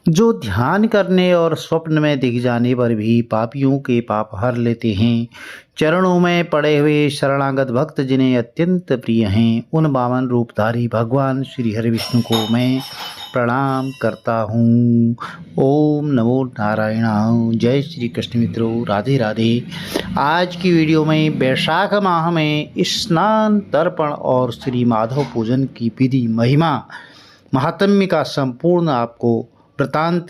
जो ध्यान करने और स्वप्न में दिख जाने पर भी पापियों के पाप हर लेते हैं। चरणों में पड़े हुए शरणागत भक्त जिन्हें अत्यंत प्रिय हैं, उन बामन रूपधारी भगवान श्री हरि विष्णु को मैं प्रणाम करता हूँ। ओम नमो नारायण। जय श्री कृष्ण मित्रों, राधे राधे। आज की वीडियो में वैशाख माह में स्नान, तर्पण और श्री माधव पूजन की विधि, महिमा, महात्म्य का संपूर्ण आपको वृतांत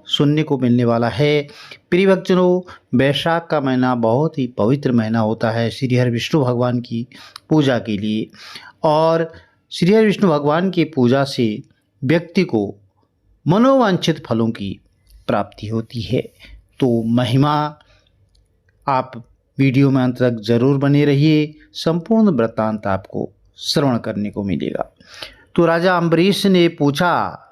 सुनने को मिलने वाला है। प्रिय भक्तजनों, वैशाख का महीना बहुत ही पवित्र महीना होता है श्री हरि विष्णु भगवान की पूजा के लिए, और श्री हरि विष्णु भगवान की पूजा से व्यक्ति को मनोवांछित फलों की प्राप्ति होती है। तो महिमा आप वीडियो में अंत तक जरूर बने रहिए, संपूर्ण वृत्तांत आपको श्रवण करने को मिलेगा। तो राजा अम्बरीश ने पूछा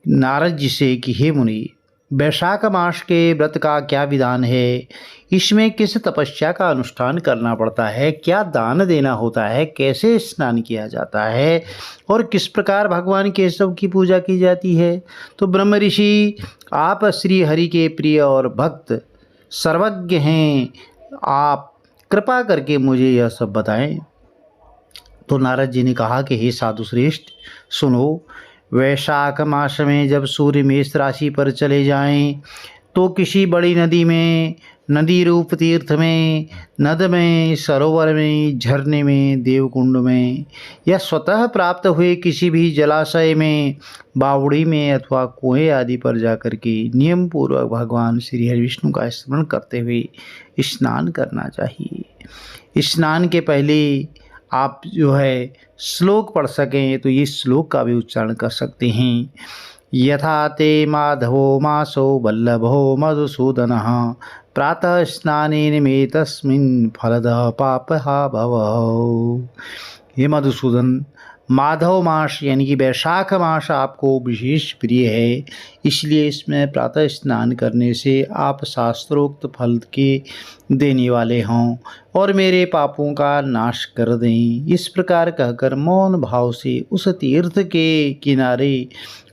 नारद जी से कि हे मुनि, वैशाख मास के व्रत का क्या विधान है? इसमें किस तपस्या का अनुष्ठान करना पड़ता है? क्या दान देना होता है? कैसे स्नान किया जाता है? और किस प्रकार भगवान केशव की पूजा की जाती है? तो ब्रह्म ऋषि, आप श्री हरि के प्रिय और भक्त सर्वज्ञ हैं, आप कृपा करके मुझे यह सब बताएं। तो नारद जी ने कहा कि हे साधु श्रेष्ठ, सुनो। वैशाख मास में जब सूर्य मेष राशि पर चले जाएं, तो किसी बड़ी नदी में, नदी रूप तीर्थ में, नद में, सरोवर में, झरने में, देवकुंड में, या स्वतः प्राप्त हुए किसी भी जलाशय में, बावड़ी में अथवा कुएं आदि पर जाकर के नियम पूर्वक भगवान श्री हरि विष्णु का स्मरण करते हुए स्नान करना चाहिए। स्नान के पहले आप जो है श्लोक पढ़ सकें तो ये श्लोक का भी उच्चारण कर सकते हैं। यथा ते माधवो मासो वल्लभो मधुसूदनः प्रातः स्नानेन मे तस्मिन् फलदः पापहा भवः। हे मधुसूदन, माधव मास यानी कि वैशाख मास आपको विशेष प्रिय है, इसलिए इसमें प्रातः स्नान करने से आप शास्त्रोक्त फल के देने वाले हों और मेरे पापों का नाश कर दें। इस प्रकार कहकर मौन भाव से उस तीर्थ के किनारे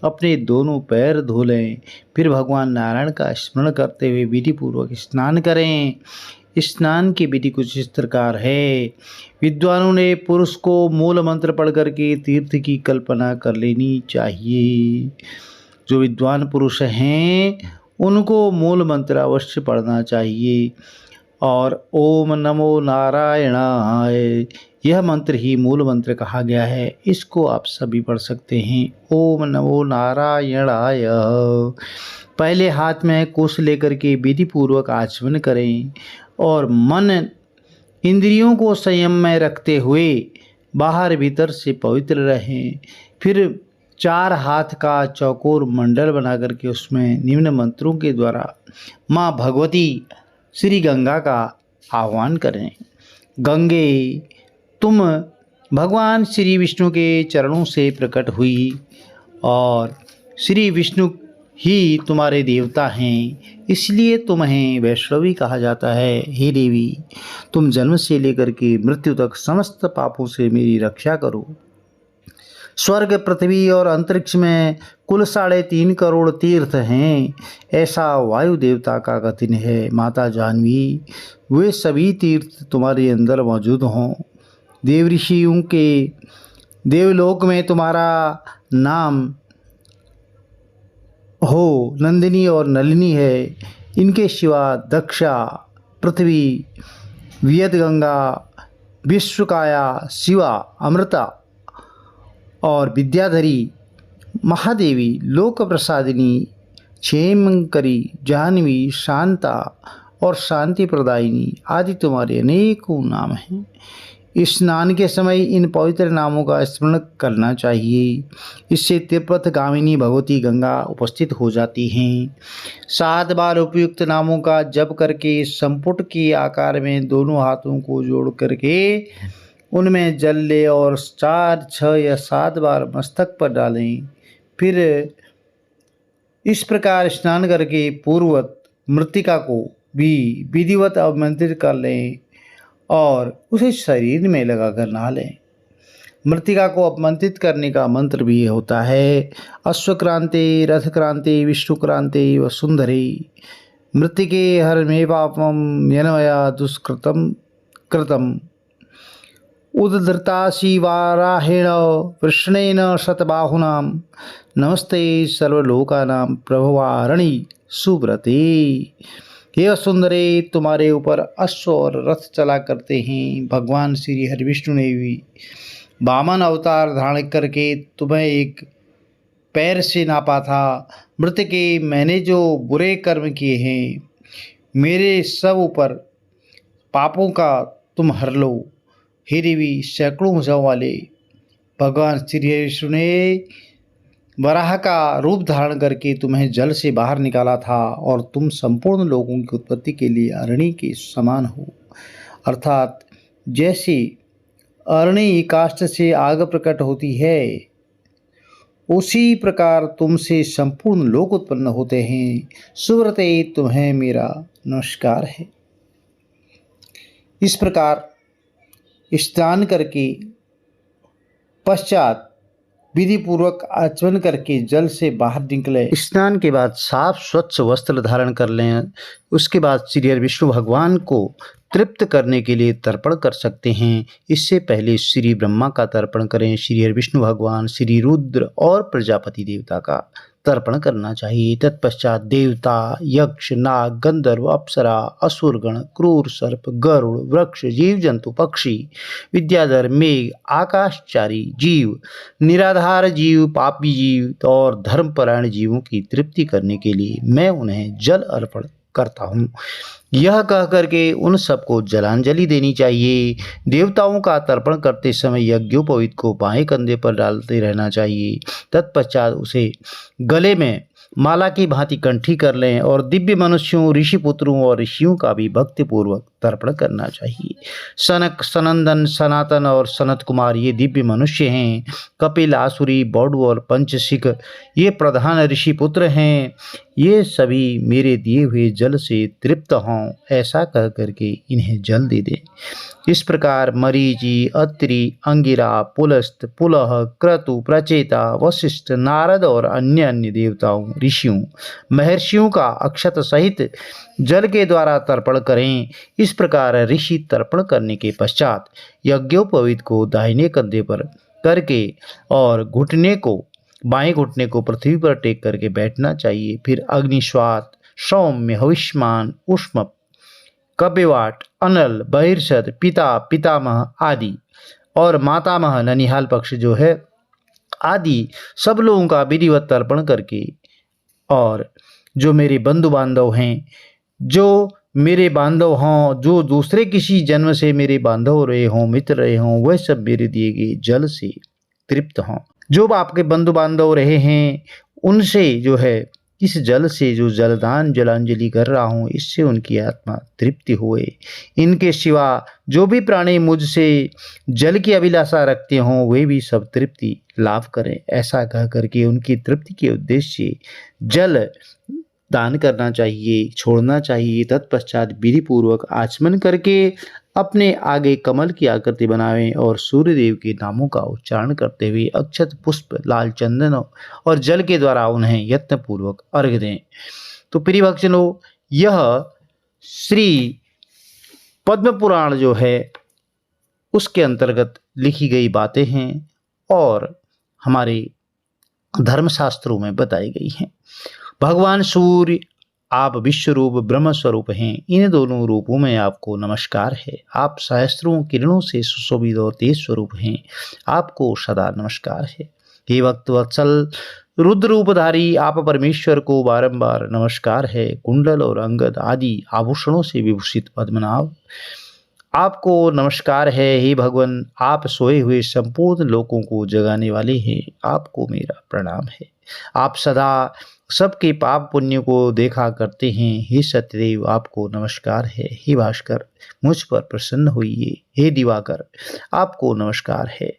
अपने दोनों पैर धो लें। फिर भगवान नारायण का स्मरण करते हुए विधिपूर्वक स्नान करें। स्नान की विधि कुछ इस प्रकार है। विद्वानों ने पुरुष को मूल मंत्र पढ़ करके तीर्थ की कल्पना कर लेनी चाहिए। जो विद्वान पुरुष हैं उनको मूल मंत्र अवश्य पढ़ना चाहिए, और ओम नमो नारायणाय यह मंत्र ही मूल मंत्र कहा गया है। इसको आप सभी पढ़ सकते हैं। ओम नमो नारायणाय। पहले हाथ में कुश लेकर के विधि पूर्वक आचमन करें और मन इंद्रियों को संयम में रखते हुए बाहर भीतर से पवित्र रहें। फिर 4 हाथ का चौकोर मंडल बना करके उसमें निम्न मंत्रों के द्वारा माँ भगवती श्री गंगा का आह्वान करें। गंगे, तुम भगवान श्री विष्णु के चरणों से प्रकट हुई और श्री विष्णु ही तुम्हारे देवता हैं, इसलिए तुम्हें वैष्णवी कहा जाता है। हे देवी, तुम जन्म से लेकर के मृत्यु तक समस्त पापों से मेरी रक्षा करो। स्वर्ग, पृथ्वी और अंतरिक्ष में कुल 3.5 करोड़ तीर्थ हैं, ऐसा वायु देवता का कथन है। माता जाह्नवी, वे सभी तीर्थ तुम्हारे अंदर मौजूद हों। देव ऋषियों के देवलोक में तुम्हारा नाम हो नंदिनी और नलिनी है। इनके सिवा दक्षा, पृथ्वी, वियदगंगा, विश्वकाया, शिवा, अमृता और विद्याधरी, महादेवी, लोक प्रसादिनी, क्षेमंकरी, जाह्नवी, शांता और शांति प्रदायिनी आदि तुम्हारे अनेकों नाम हैं। स्नान के समय इन पवित्र नामों का स्मरण करना चाहिए। इससे तिब्बत गामिनी भगवती गंगा उपस्थित हो जाती हैं। 7 बार उपयुक्त नामों का जप करके संपुट के आकार में दोनों हाथों को जोड़ करके उनमें जल ले और 4, 6 या 7 बार मस्तक पर डालें। फिर इस प्रकार स्नान करके पूर्ववत मृतिका को भी विधिवत अवमंत्रित कर लें और उसे शरीर में लगाकर नहा लें। मृतिका को अपमानित करने का मंत्र भी ये होता है। अश्वक्रांति रथक्रांति विष्णुक्रांति वसुंधरी मृत्तिके हर मे पापम यनमया दुष्कृतम कृतम उद्धृतासी वाराहेण कृष्णेन शतबाहुनां नमस्ते सर्वलोकानां प्रभवारणी सुब्रते। हे सुंदरे, तुम्हारे ऊपर अश्व और रथ चला करते हैं। भगवान श्री हरि विष्णु ने भी वामन अवतार धारण करके तुम्हें एक पैर से नापा था। मृतके, मैंने जो बुरे कर्म किए हैं मेरे सब ऊपर पापों का तुम हर लो। हे देवी, सैकड़ों भुजाओं वाले भगवान श्री विष्णु ने वराह का रूप धारण करके तुम्हें जल से बाहर निकाला था और तुम संपूर्ण लोगों की उत्पत्ति के लिए अरणी के समान हो। अर्थात जैसे अरणी काष्ठ से आग प्रकट होती है, उसी प्रकार तुमसे संपूर्ण लोक उत्पन्न होते हैं। सुव्रते, तुम्हें मेरा नमस्कार है। इस प्रकार स्नान करके पश्चात विधि पूर्वक आचमन करके जल से बाहर निकले। स्नान के बाद साफ स्वच्छ वस्त्र धारण कर लें। उसके बाद श्री हरि विष्णु भगवान को तृप्त करने के लिए तर्पण कर सकते हैं। इससे पहले श्री ब्रह्मा का तर्पण करें। श्री हरि विष्णु भगवान, श्री रुद्र और प्रजापति देवता का तर्पण करना चाहिए। तत्पश्चात देवता, यक्ष, नाग, गंधर्व, अप्सरा, असुरगण, क्रूर सर्प, गरुड़, वृक्ष, जीव जंतु, पक्षी, विद्याधर, मेघ, आकाशचारी जीव, निराधार जीव, पापी जीव और धर्मपरायण जीवों की तृप्ति करने के लिए मैं उन्हें जल अर्पण करता हूँ। यह कह करके उन सबको जलांजलि देनी चाहिए। देवताओं का तर्पण करते समय यज्ञोपवीत को बाएं कंधे पर डालते रहना चाहिए। तत्पश्चात उसे गले में माला की भांति कंठी कर लें और दिव्य मनुष्यों, ऋषि पुत्रों और ऋषियों का भी भक्तिपूर्वक तर्पण करना चाहिए। सनक, सनंदन, सनातन और सनत कुमार ये दिव्य मनुष्य हैं। कपिल, आसुरी, बौडू और पंचशिख ये प्रधान ऋषि पुत्र हैं। ये सभी मेरे दिए हुए जल से तृप्त हों, ऐसा कह करके इन्हें जल दे दें। इस प्रकार मरीचि, अत्रि, अंगिरा, पुलस्त, पुलह, क्रतु, प्रचेता, वशिष्ठ, नारद और अन्य अन्य देवताओं, ऋषियों, महर्षियों का अक्षत सहित जल के द्वारा तर्पण करें। इस प्रकार ऋषि तर्पण करने के पश्चात यज्ञोपवीत को दाहिने कंधे पर करके और बाएं घुटने को पृथ्वी पर टेक करके बैठना चाहिए। फिर अग्निश्वात, सौम्य, हविष्मान, उष्म, कव्यवाट, अनल, बहिर्षद, पिता, पितामह आदि और मातामह ननिहाल पक्ष जो है आदि सब लोगों का विधिवत तर्पण करके, और जो मेरे बंधु बांधव हैं, जो मेरे बांधव हों, जो दूसरे किसी जन्म से मेरे बांधव रहे हों, मित्र रहे हों, वह सब मेरे दिए गए जल से तृप्त हों। जो आपके बंधु बांधव रहे हैं उनसे जो है इस जल से जो जलदान जलांजलि कर रहा हूँ, इससे उनकी आत्मा तृप्ति होए। इनके सिवा जो भी प्राणी मुझसे जल की अभिलाषा रखते हों, वे भी सब तृप्ति लाभ करें। ऐसा कह करके उनकी तृप्ति के उद्देश्य से जल दान करना चाहिए, छोड़ना चाहिए। तत्पश्चात विधि पूर्वक आचमन करके अपने आगे कमल की आकृति बनावें और सूर्यदेव के नामों का उच्चारण करते हुए अक्षत, पुष्प, लाल चंदन और जल के द्वारा उन्हें यत्नपूर्वक अर्घ्य दें। तो प्रिय भक्तजनों, यह श्री पद्म पुराण जो है उसके अंतर्गत लिखी गई बातें हैं और हमारे धर्मशास्त्रों में बताई गई हैं। भगवान सूर्य आप विश्व रूप ब्रह्म स्वरूप हैं। इन दोनों रूपों में आपको नमस्कार है। आप सहस्त्रों किरणों से सुशोभित और तेज स्वरूप हैं। आपको सदा नमस्कार है। हे भक्त वत्सल रुद्र रूपधारी आप परमेश्वर को बारंबार नमस्कार है। कुंडल और अंगद आदि आभूषणों से विभूषित पद्मनाभ आपको नमस्कार है। हे भगवान, आप सोए हुए संपूर्ण लोकों को जगाने वाले हैं। आपको मेरा प्रणाम है। आप सदा सबके पाप पुण्य को देखा करते हैं। हे सत्यदेव, आपको नमस्कार है। हे भास्कर, मुझ पर प्रसन्न होइए। हे दिवाकर, आपको नमस्कार है।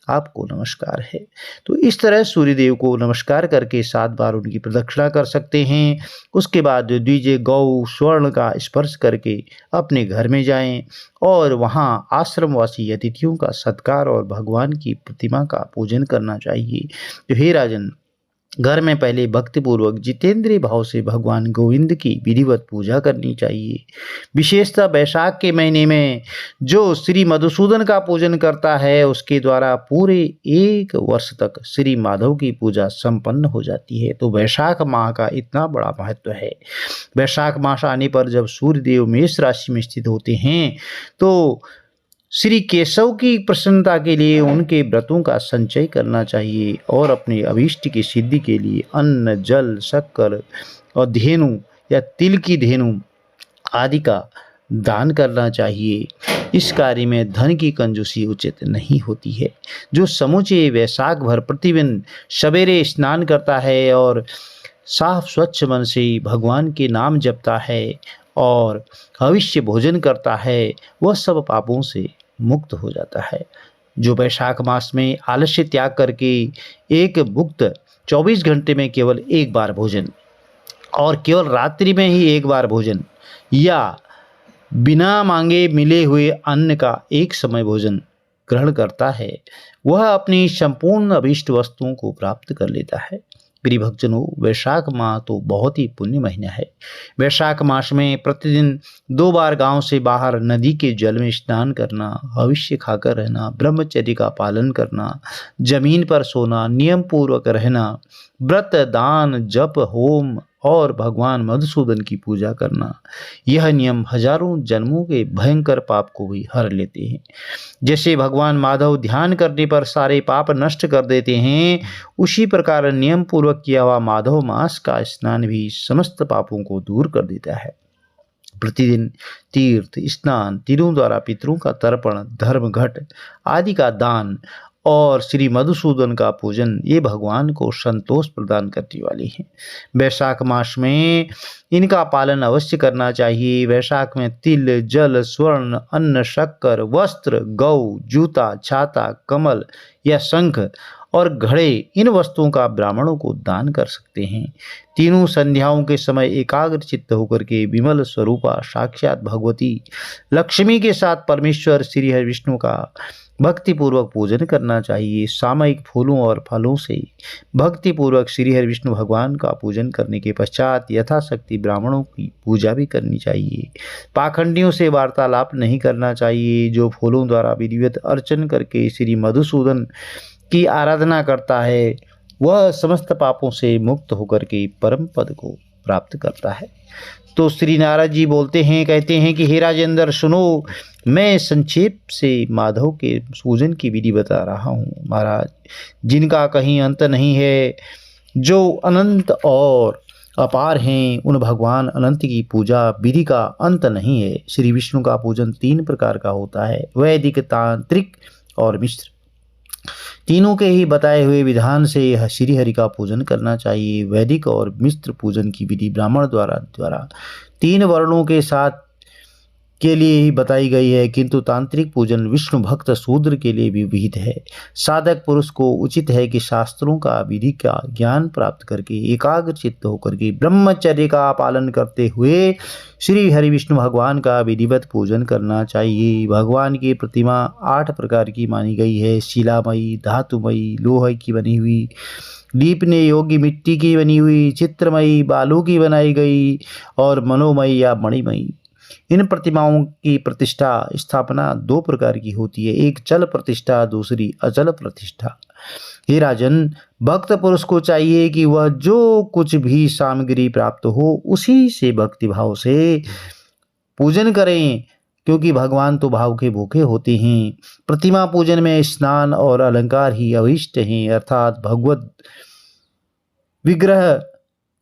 आपको नमस्कार है। तो इस तरह सूर्यदेव को नमस्कार करके 7 बार उनकी प्रदक्षिणा कर सकते हैं। उसके बाद द्विज गौ स्वर्ण का स्पर्श करके अपने घर में जाएं और वहां आश्रमवासी अतिथियों का सत्कार और भगवान की प्रतिमा का पूजन करना चाहिए। तो हे राजन, घर में पहले भक्तिपूर्वक जितेंद्रिय भाव से भगवान गोविंद की विधिवत पूजा करनी चाहिए। विशेषतः वैशाख के महीने में जो श्री मधुसूदन का पूजन करता है उसके द्वारा पूरे 1 वर्ष तक श्री माधव की पूजा संपन्न हो जाती है। तो वैशाख माह का इतना बड़ा महत्व है। वैशाख मास आने पर जब सूर्यदेव मेष राशि में स्थित होते हैं तो श्री केशव की प्रसन्नता के लिए उनके व्रतों का संचय करना चाहिए और अपने अभीष्ट की सिद्धि के लिए अन्न, जल, शक्कर और धेनु या तिल की धेनु आदि का दान करना चाहिए। इस कार्य में धन की कंजूसी उचित नहीं होती है। जो समूचे वैशाख भर प्रतिदिन सवेरे स्नान करता है और साफ स्वच्छ मन से भगवान के नाम जपता है और भविष्य भोजन करता है, वह सब पापों से मुक्त हो जाता है। जो वैशाख मास में आलस्य त्याग करके एक मुक्त 24 घंटे में केवल 1 बार भोजन और केवल रात्रि में ही 1 बार भोजन या बिना मांगे मिले हुए अन्न का एक समय भोजन ग्रहण करता है, वह अपनी संपूर्ण अभीष्ट वस्तुओं को प्राप्त कर लेता है। प्रिय भक्तजनों, वैशाख माह तो बहुत ही पुण्य महीना है। वैशाख मास में प्रतिदिन 2 बार गांव से बाहर नदी के जल में स्नान करना, भविष्य खाकर रहना, ब्रह्मचर्य का पालन करना, जमीन पर सोना, नियम पूर्वक रहना, व्रत, दान, जप, होम और भगवान मधुसूदन की पूजा करना, यह नियम हजारों जन्मों के भयंकर पाप को भी हर लेते हैं। जैसे भगवान माधव ध्यान करने पर सारे पाप नष्ट कर देते हैं, उसी प्रकार नियम पूर्वक किया हुआ माधव मास का स्नान भी समस्त पापों को दूर कर देता है। प्रतिदिन तीर्थ स्नान, तीनों द्वारा पितरों का तर्पण, धर्म घट आदि का दान और श्री मधुसूदन का पूजन, ये भगवान को संतोष प्रदान करने वाली हैं। वैशाख मास में इनका पालन अवश्य करना चाहिए। वैशाख में तिल, जल, स्वर्ण, अन्न, शक्कर, वस्त्र, गौ, जूता, छाता, कमल या शंख और घड़े, इन वस्तुओं का ब्राह्मणों को दान कर सकते हैं। तीनों संध्याओं के समय एकाग्र चित्त होकर के विमल स्वरूपा साक्षात भगवती लक्ष्मी के साथ परमेश्वर श्री हरि विष्णु का भक्तिपूर्वक पूजन करना चाहिए। सामयिक फूलों और फलों से भक्तिपूर्वक श्री हरि विष्णु भगवान का पूजन करने के पश्चात यथाशक्ति ब्राह्मणों की पूजा भी करनी चाहिए। पाखंडियों से वार्तालाप नहीं करना चाहिए। जो फूलों द्वारा विधिवत अर्चन करके श्री मधुसूदन की आराधना करता है, वह समस्त पापों से मुक्त होकर के परम पद को प्राप्त करता है। तो श्री नारद जी बोलते हैं, कहते हैं कि हे राजेंद्र सुनो, मैं संक्षेप से माधव के पूजन की विधि बता रहा हूँ। महाराज, जिनका कहीं अंत नहीं है, जो अनंत और अपार हैं, उन भगवान अनंत की पूजा विधि का अंत नहीं है। श्री विष्णु का पूजन 3 प्रकार का होता है, वैदिक, तांत्रिक और मिश्र। तीनों के ही बताए हुए विधान से यह श्री हरि का पूजन करना चाहिए। वैदिक और मिश्र पूजन की विधि ब्राह्मण द्वारा 3 वर्णों के साथ के लिए ही बताई गई है, किंतु तांत्रिक पूजन विष्णु भक्त शूद्र के लिए भी विहित है। साधक पुरुष को उचित है कि शास्त्रों का विधि का ज्ञान प्राप्त करके एकाग्र चित्त होकर के ब्रह्मचर्य का पालन करते हुए श्री हरि विष्णु भगवान का विधिवत पूजन करना चाहिए। भगवान की प्रतिमा 8 प्रकार की मानी गई है। शिलामयी, धातुमयी, लोहे की बनी हुई, लीपने योग्य मिट्टी की बनी हुई, चित्रमयी, बालू की बनाई गई और मनोमयी या मणिमयी। इन प्रतिमाओं की प्रतिष्ठा स्थापना 2 प्रकार की होती है, एक चल प्रतिष्ठा, दूसरी अचल प्रतिष्ठा। हे राजन, भक्त पुरुष को चाहिए कि वह जो कुछ भी सामग्री प्राप्त हो उसी से भक्ति भाव से पूजन करें, क्योंकि भगवान तो भाव के भूखे होते हैं। प्रतिमा पूजन में स्नान और अलंकार ही अभीष्ट हैं, अर्थात भगवत विग्रह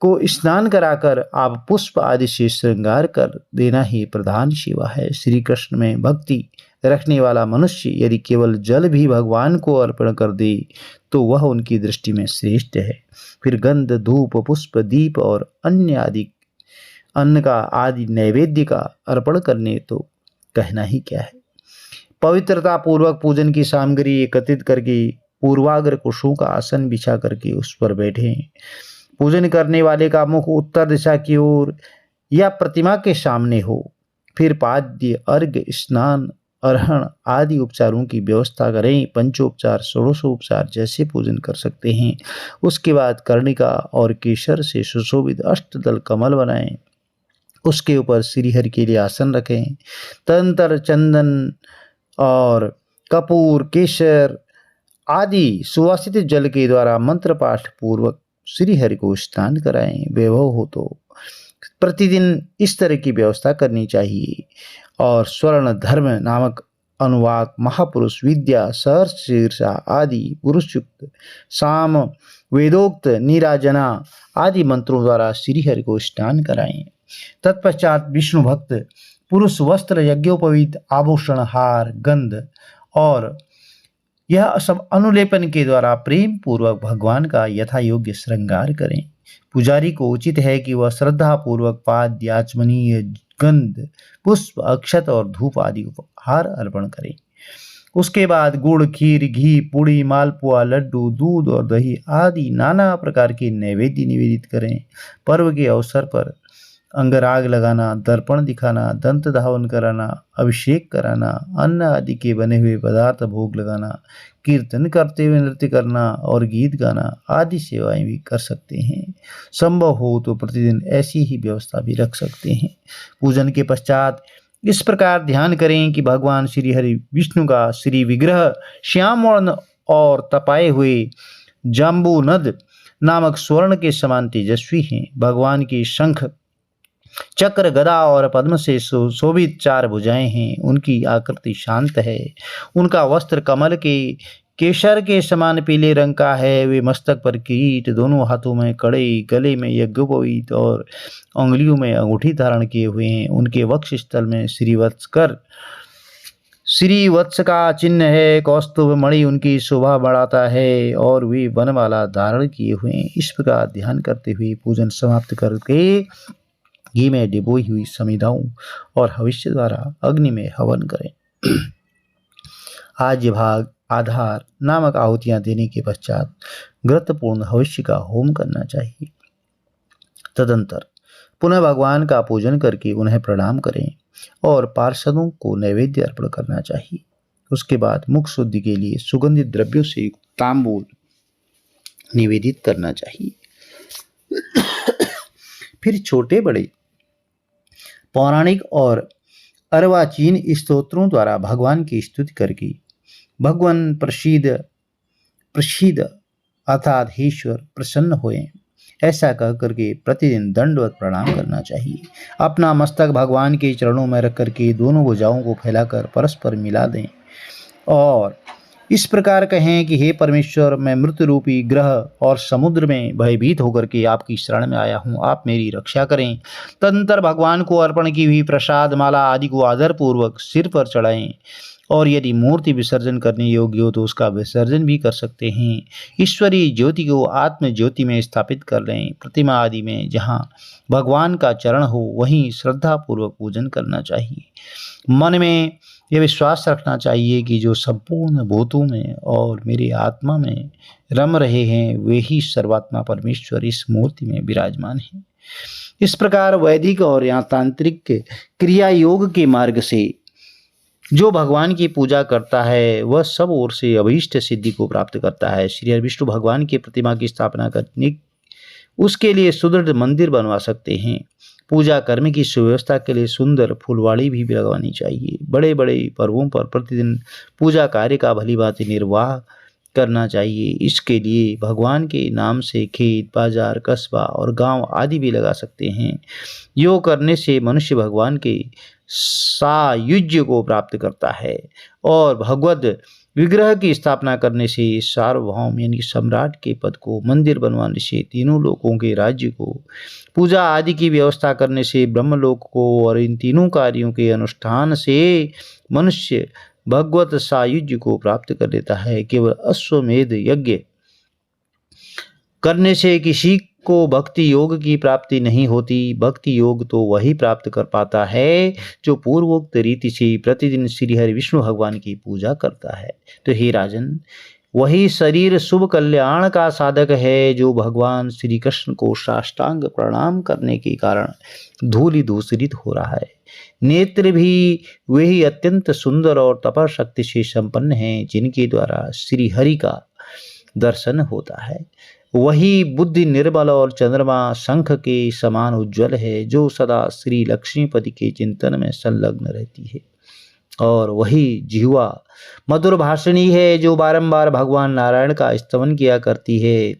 को स्नान कराकर आप पुष्प आदि से श्रृंगार कर देना ही प्रधान सेवा है। श्री कृष्ण में भक्ति रखने वाला मनुष्य यदि केवल जल भी भगवान को अर्पण कर दे तो वह उनकी दृष्टि में श्रेष्ठ है। फिर गंध, धूप, पुष्प, दीप और अन्य आदि अन्न का आदि नैवेद्य का अर्पण करने तो कहना ही क्या है। पवित्रता पूर्वक पूजन की सामग्री एकत्रित करके पूर्वाग्र कुशों का आसन बिछा करके उस पर बैठे। पूजन करने वाले का मुख उत्तर दिशा की ओर या प्रतिमा के सामने हो। फिर पाद्य, अर्घ्य, स्नान, अर्हण आदि उपचारों की व्यवस्था करें। पंचोपचार, षोडशोपचार जैसे पूजन कर सकते हैं। उसके बाद कर्णिका और केसर से सुशोभित अष्टदल कमल बनाएं। उसके ऊपर श्रीहरि के लिए आसन रखें। तदंतर चंदन और कपूर, केसर आदि सुवासित जल के द्वारा मंत्र पाठ पूर्वक श्रीहरि को स्नान कराएं। वैभव हो तो प्रतिदिन इस तरह की व्यवस्था करनी चाहिए। और स्वर्ण धर्म नामक अनुवाक, महापुरुष, विद्या, सहर्ष, शीर्षा आदि पुरुषयुक्त, साम, वेदोक्त, नीराजना आदि मंत्रों द्वारा श्रीहरि को स्नान कराएं। तत्पश्चात विष्णु भक्त पुरुष वस्त्र, यज्ञोपवीत, आभूषण, हार, गंध और यह सब अनुलेपन के द्वारा प्रेम पूर्वक भगवान का यथा योग्य श्रृंगार करें। पुजारी को उचित है कि वह श्रद्धा पूर्वक पाद्य, आचमनीय, गंध, पुष्प, अक्षत और धूप आदि उपहार अर्पण करें। उसके बाद गुड़, खीर, घी, पूड़ी, मालपुआ, लड्डू, दूध और दही आदि नाना प्रकार के नैवेद्य निवेदित करें। पर्व के अवसर पर अंगराग लगाना, दर्पण दिखाना, दंत धावन कराना, अभिषेक कराना, अन्न आदि के बने हुए पदार्थ भोग लगाना, कीर्तन करते हुए नृत्य करना और गीत गाना आदि सेवाएं भी कर सकते हैं। संभव हो तो प्रतिदिन ऐसी ही व्यवस्था भी रख सकते हैं। पूजन के पश्चात इस प्रकार ध्यान करें कि भगवान श्री हरि विष्णु का श्री विग्रह श्याम वर्ण और तपाए हुए जाम्बू नद नामक स्वर्ण के समान तेजस्वी हैं। भगवान की शंख, चक्र, गदा और पद्म से शोभित 4 भुजाएं हैं। उनकी आकृति शांत है। उनका वस्त्र कमल के केसर के समान पीले रंग का है। वे मस्तक पर किरीट, दोनों हाथों में कड़े, गले में यज्ञोपवीत और उंगलियों में अंगूठी धारण किए हुए हैं। उनके वक्ष स्थल में श्रीवत्स का चिन्ह है। कौस्तुभ मणि उनकी शोभा बढ़ाता है और वे वनमाला धारण किए हुए हैं। इस प्रकार ध्यान करते हुए पूजन समाप्त करके घी में डिबोई हुई समिधाओं और हविष्य द्वारा अग्नि में हवन करें। आज्य भाग, आधार नामक आहुतियां देने के पश्चात घृतपूर्ण हविष्य का होम करना चाहिए। तदंतर पुनः भगवान का पूजन करके उन्हें प्रणाम करें और पार्षदों को नैवेद्य अर्पण करना चाहिए। उसके बाद मुख शुद्धि के लिए सुगंधित द्रव्यों से युक्त तांबूल निवेदित करना चाहिए। फिर छोटे बड़े पौराणिक और अर्वाचीन स्तोत्रों द्वारा भगवान की स्तुति करके भगवान प्रसीद अर्थात ईश्वर प्रसन्न होए ऐसा कह करके प्रतिदिन दंडवत प्रणाम करना चाहिए। अपना मस्तक भगवान के चरणों में रख करके दोनों भुजाओं को फैलाकर परस्पर मिला दें और इस प्रकार कहें कि हे परमेश्वर, मैं मृत्यु रूपी ग्रह और समुद्र में भयभीत होकर के आपकी शरण में आया हूँ, आप मेरी रक्षा करें। तदंतर भगवान को अर्पण की हुई प्रसाद माला आदि को आदर पूर्वक सिर पर चढ़ाएं और यदि मूर्ति विसर्जन करने योग्य हो तो उसका विसर्जन भी कर सकते हैं। ईश्वरीय ज्योति को आत्म ज्योति में स्थापित कर लें। प्रतिमा आदि में जहाँ भगवान का चरण हो वहीं श्रद्धा पूर्वक पूजन करना चाहिए। मन में यह विश्वास रखना चाहिए कि जो संपूर्ण भूतों में और मेरी आत्मा में रम रहे हैं वे ही सर्वात्मा परमेश्वर इस मूर्ति में विराजमान हैं। इस प्रकार वैदिक और यहाँ तांत्रिक क्रिया योग के मार्ग से जो भगवान की पूजा करता है वह सब ओर से अभीष्ट सिद्धि को प्राप्त करता है। श्री हरि विष्णु भगवान की प्रतिमा की स्थापना करने उसके लिए सुदृढ़ मंदिर बनवा सकते हैं। पूजा कर्म की सुव्यवस्था के लिए सुंदर फुलवाड़ी भी लगवानी चाहिए। बड़े बड़े पर्वों पर प्रतिदिन पूजा कार्य का भली भांति निर्वाह करना चाहिए। इसके लिए भगवान के नाम से खेत, बाजार, कस्बा और गांव आदि भी लगा सकते हैं। योग करने से मनुष्य भगवान के सायुज्य को प्राप्त करता है और भगवत विग्रह की स्थापना करने से सार्वभौम यानी सम्राट के पद को, मंदिर बनवाने से तीनों लोकों के राज्य को, पूजा आदि की व्यवस्था करने से ब्रह्मलोक को और इन तीनों कार्यों के अनुष्ठान से मनुष्य भगवत सायुज्य को प्राप्त कर लेता है। केवल अश्वमेध यज्ञ करने से किसी को भक्ति योग की प्राप्ति नहीं होती। भक्ति योग तो वही प्राप्त कर पाता है जो पूर्वोक्त रीति से प्रतिदिन श्री हरि विष्णु भगवान की पूजा करता है। तो हे राजन, वही शरीर शुभ कल्याण का साधक है जो भगवान श्री कृष्ण को साष्टांग प्रणाम करने के कारण धूलि दूषित हो रहा है। नेत्र भी वही अत्यंत सुंदर और तप शक्ति से संपन्न हैं जिनके द्वारा श्री हरि का दर्शन होता है। वही बुद्धि निर्मल और चंद्रमा शंख के समान उज्जवल है जो सदा श्री लक्ष्मीपति के चिंतन में संलग्न रहती है। और वही जिह्वा मधुर भाषणी है जो बारंबार भगवान नारायण का स्तवन किया करती है।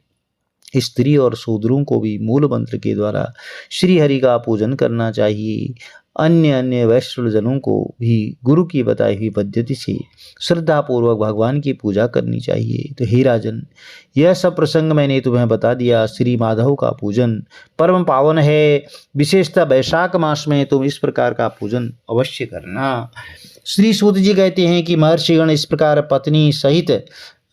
स्त्री और शूद्रों को भी मूल मंत्र के द्वारा श्री हरि का पूजन करना चाहिए। अन्य अन्य वैष्णव जनों को भी गुरु की बताई हुई पद्धति से श्रद्धा पूर्वक भगवान की पूजा करनी चाहिए। तो हे राजन, यह सब प्रसंग मैंने तुम्हें बता दिया। श्री माधव का पूजन परम पावन है। विशेषतः वैशाख मास में तुम इस प्रकार का पूजन अवश्य करना। श्री सूत जी कहते हैं कि महर्षिगण इस प्रकार पत्नी सहित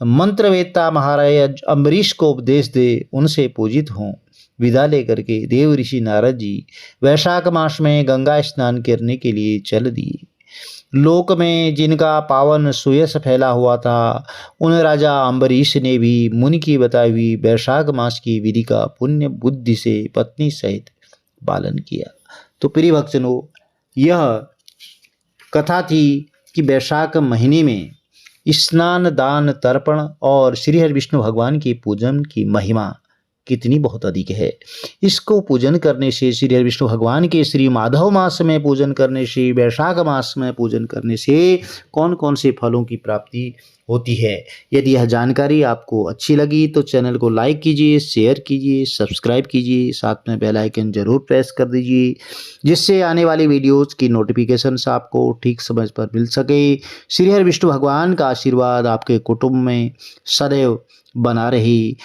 मंत्रवेत्ता महाराज अम्बरीश को उपदेश दे उनसे पूजित हों। विदा लेकर के देव ऋषि नारद जी वैशाख मास में गंगा स्नान करने के लिए चल दिए। लोक में जिनका पावन सुयश फैला हुआ था उन राजा अम्बरीश ने भी मुनि की बताई हुई वैशाख मास की विधि का पुण्य बुद्धि से पत्नी सहित पालन किया। तो प्रिय भक्तजनों, यह कथा थी कि वैशाख महीने में स्नान दान तर्पण और श्री हरि विष्णु भगवान की पूजन की महिमा कितनी बहुत अधिक है। इसको पूजन करने से, श्री हरि विष्णु भगवान के श्री माधव मास में पूजन करने से, वैशाख मास में पूजन करने से कौन कौन से फलों की प्राप्ति होती है। यदि यह जानकारी आपको अच्छी लगी तो चैनल को लाइक कीजिए, शेयर कीजिए, सब्सक्राइब कीजिए, साथ में बेल आइकन जरूर प्रेस कर दीजिए जिससे आने वाली वीडियोज़ की नोटिफिकेशंस आपको ठीक समय पर मिल सके। श्री हरि विष्णु भगवान का आशीर्वाद आपके कुटुंब में सदैव बना रहे।